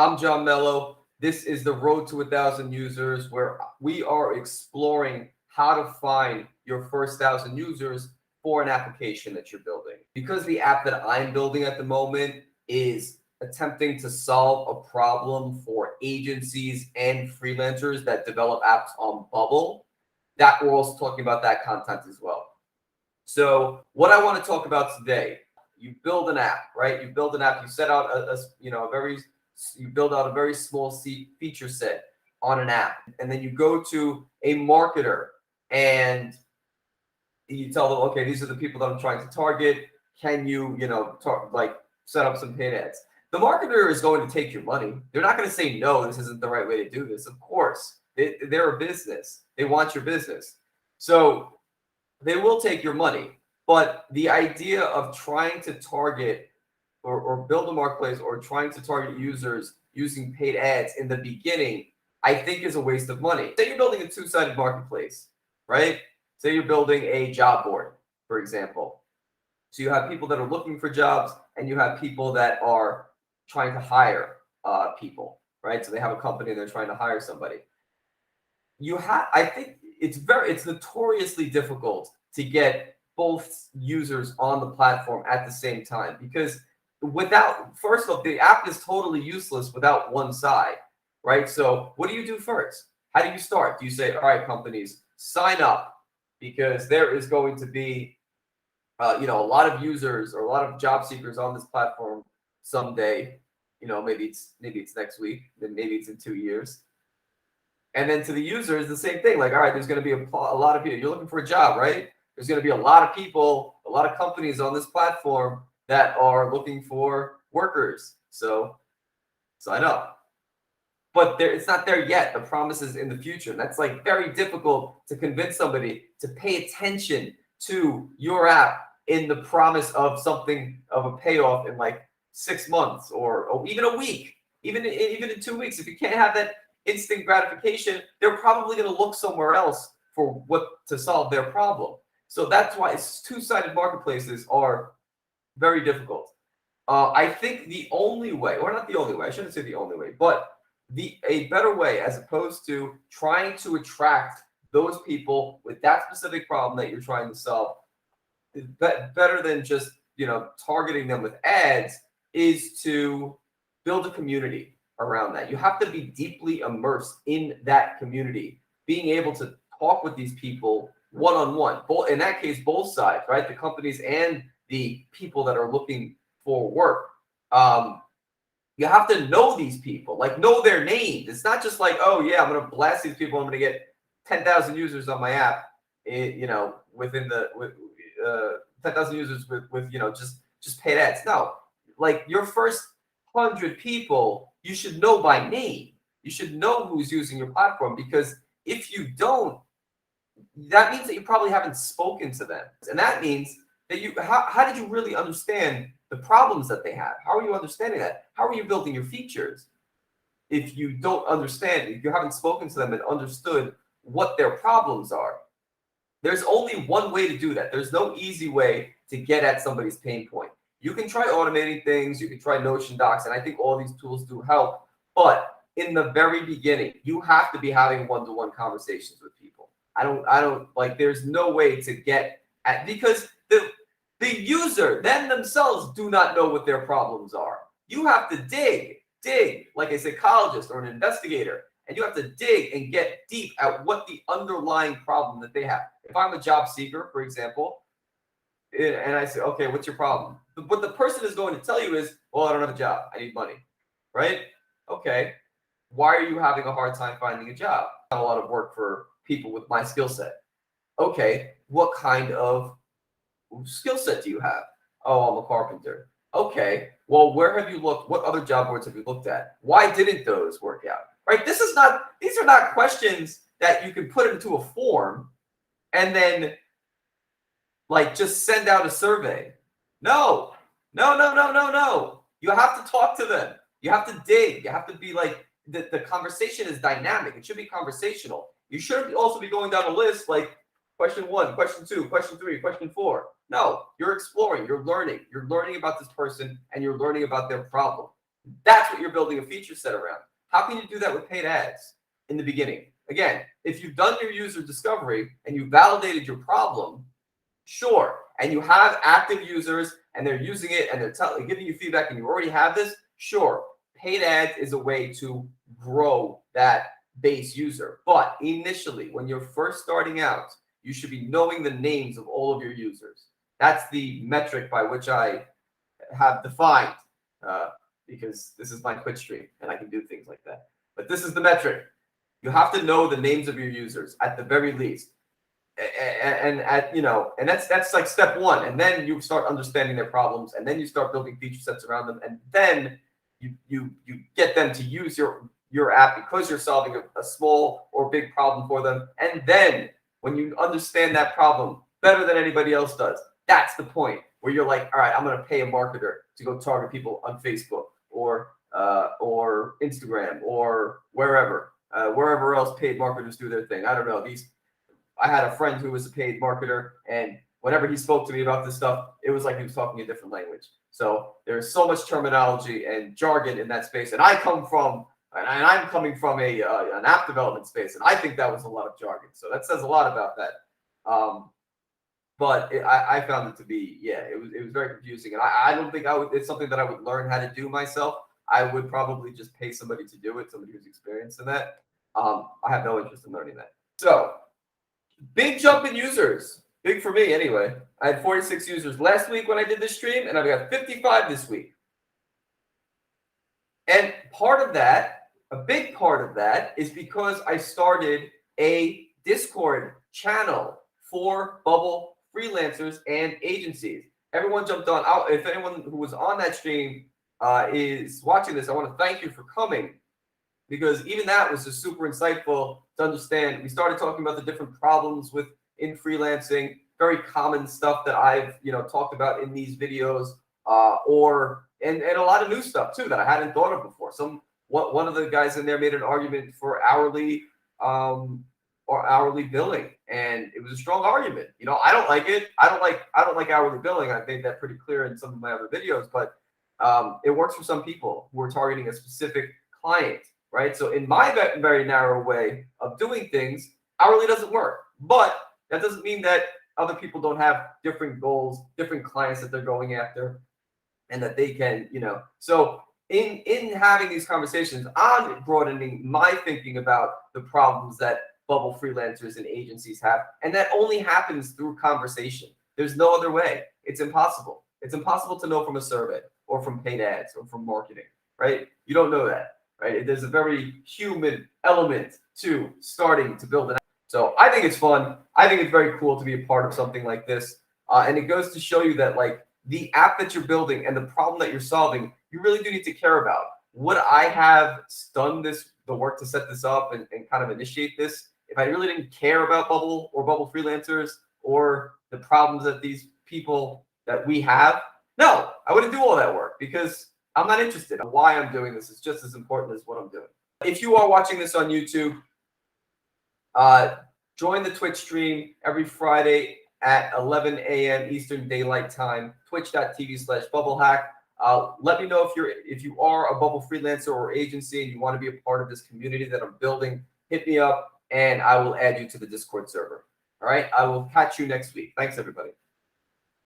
I'm John Mello. This is the Road to 1,000 Users, where we are exploring how to find your first 1,000 users for an application that you're building. Because the app that I'm building at the moment is attempting to solve a problem for agencies and freelancers that develop apps on Bubble, that we're also talking about that content as well. So what I want to talk about today, you build an app, right? You build an app, you set out you build out a very small feature set on an app, and then you go to a marketer and you tell them, okay, these are the people that I'm trying to target. Can you, set up some paid ads? The marketer is going to take your money. They're not going to say, no, this isn't the right way to do this. Of course, they're a business. They want your business. So they will take your money. But the idea of trying to target or build a marketplace or trying to target users using paid ads in the beginning, I think is a waste of money. Say you're building a two-sided marketplace, right? Say you're building a job board, for example. So you have people that are looking for jobs and you have people that are trying to hire people, right? So they have a company and they're trying to hire somebody. I think it's notoriously difficult to get both users on the platform at the same time, because first off, the app is totally useless without one side, right? So what do you do first? How do you start? Do you say, all right, companies, sign up, because there is going to be a lot of users or a lot of job seekers on this platform someday. Maybe it's next week, then maybe it's in 2 years. And then to the users, the same thing. Like, all right, there's going to be a lot of people. You're looking for a job, right? There's going to be a lot of people, a lot of companies on this platform that are looking for workers. So sign up. But it's not there yet. The promise is in the future. And that's like very difficult to convince somebody to pay attention to your app in the promise of something of a payoff in like 6 months or even a week, even in 2 weeks. If you can't have that instant gratification, they're probably going to look somewhere else for what to solve their problem. So that's why two-sided marketplaces are very difficult. I think the only way, or not the only way, I shouldn't say the only way, but a better way, as opposed to trying to attract those people with that specific problem that you're trying to solve, is better than just targeting them with ads, is to build a community around that. You have to be deeply immersed in that community, being able to talk with these people one-on-one. In that case, both sides, right? The companies and the people that are looking for work. You have to know these people, like know their names. It's not just like, oh yeah, I'm going to blast these people. I'm going to get 10,000 users on my app. Within 10,000 users with just paid ads. No, like your first 100 people, you should know by name. You should know who's using your platform, because if you don't, that means that you probably haven't spoken to them, and that means that how did you really understand the problems that they have? How are you understanding that? How are you building your features? If you don't understand, if you haven't spoken to them and understood what their problems are, there's only one way to do that. There's no easy way to get at somebody's pain point. You can try automating things. You can try Notion docs, and I think all these tools do help. But in the very beginning, you have to be having one-to-one conversations with people. I don't like. There's no way to get at, because the user themselves do not know what their problems are. You have to dig like a psychologist or an investigator, and you have to dig and get deep at what the underlying problem that they have. If I'm a job seeker, for example, and I say, okay, what's your problem? What the person is going to tell you is, well, I don't have a job. I need money, right? Okay. Why are you having a hard time finding a job? Not a lot of work for people with my skill set. Okay. What kind of skill set do you have? Oh, I'm a carpenter. Okay. Well, where have you looked? What other job boards have you looked at? Why didn't those work out? Right? These are not questions that you can put into a form and then like just send out a survey. No. You have to talk to them. You have to dig. You have to be like, the conversation is dynamic. It should be conversational. You should also be going down a list like question 1, question 2, question 3, question 4. No, you're exploring, you're learning about this person, and you're learning about their problem. That's what you're building a feature set around. How can you do that with paid ads in the beginning? Again, if you've done your user discovery and you validated your problem, sure, and you have active users and they're using it and they're giving you feedback and you already have this, sure, paid ads is a way to grow that base user. But initially, when you're first starting out, you should be knowing the names of all of your users. That's the metric by which I have defined, because this is my Twitch stream and I can do things like that. But this is the metric. You have to know the names of your users at the very least. And that's like step one. And then you start understanding their problems, and then you start building feature sets around them, and then you get them to use your app because you're solving a small or big problem for them. And then when you understand that problem better than anybody else does, that's the point where you're like, all right, I'm going to pay a marketer to go target people on Facebook or Instagram or wherever else paid marketers do their thing. I don't know. I had a friend who was a paid marketer, and whenever he spoke to me about this stuff, it was like he was talking a different language. So there's so much terminology and jargon in that space, and I'm coming from an app development space, and I think that was a lot of jargon. So that says a lot about that. But I found it to be, it was very confusing, and I don't think it's something that I would learn how to do myself. I would probably just pay somebody to do it, somebody who's experienced in that. I have no interest in learning that. So big jump in users. Big for me anyway. I had 46 users last week when I did this stream, and I've got 55 this week. And a big part of that is because I started a Discord channel for Bubble freelancers and agencies. Everyone jumped on. If anyone who was on that stream is watching this, I want to thank you for coming, because even that was just super insightful to understand. We started talking about the different problems in freelancing, very common stuff that I've talked about in these videos, and a lot of new stuff too that I hadn't thought of before. One of the guys in there made an argument for hourly billing, and it was a strong argument. I don't like it. I don't like hourly billing. I've made that pretty clear in some of my other videos, but it works for some people who are targeting a specific client, right? So in my very narrow way of doing things, hourly doesn't work. But that doesn't mean that other people don't have different goals, different clients that they're going after, and that they can, So in having these conversations, I'm broadening my thinking about the problems that Bubble freelancers and agencies have, and that only happens through conversation. There's no other way. It's impossible. It's impossible to know from a survey or from paid ads or from marketing, right? You don't know that, right? There's a very human element to starting to build an app. So I think it's fun. I think it's very cool to be a part of something like this. And it goes to show you that like the app that you're building and the problem that you're solving, you really do need to care about. Would I have done the work to set this up and kind of initiate this if I really didn't care about Bubble or Bubble freelancers or the problems that these people that we have? No, I wouldn't do all that work because I'm not interested. Why I'm doing this is just as important as what I'm doing. If you are watching this on YouTube, join the Twitch stream every Friday at 11 a.m. Eastern Daylight Time, twitch.tv/bubblehack. Let me know if you are a Bubble freelancer or agency and you want to be a part of this community that I'm building. Hit me up and I will add you to the Discord server. All right. I will catch you next week. Thanks, everybody.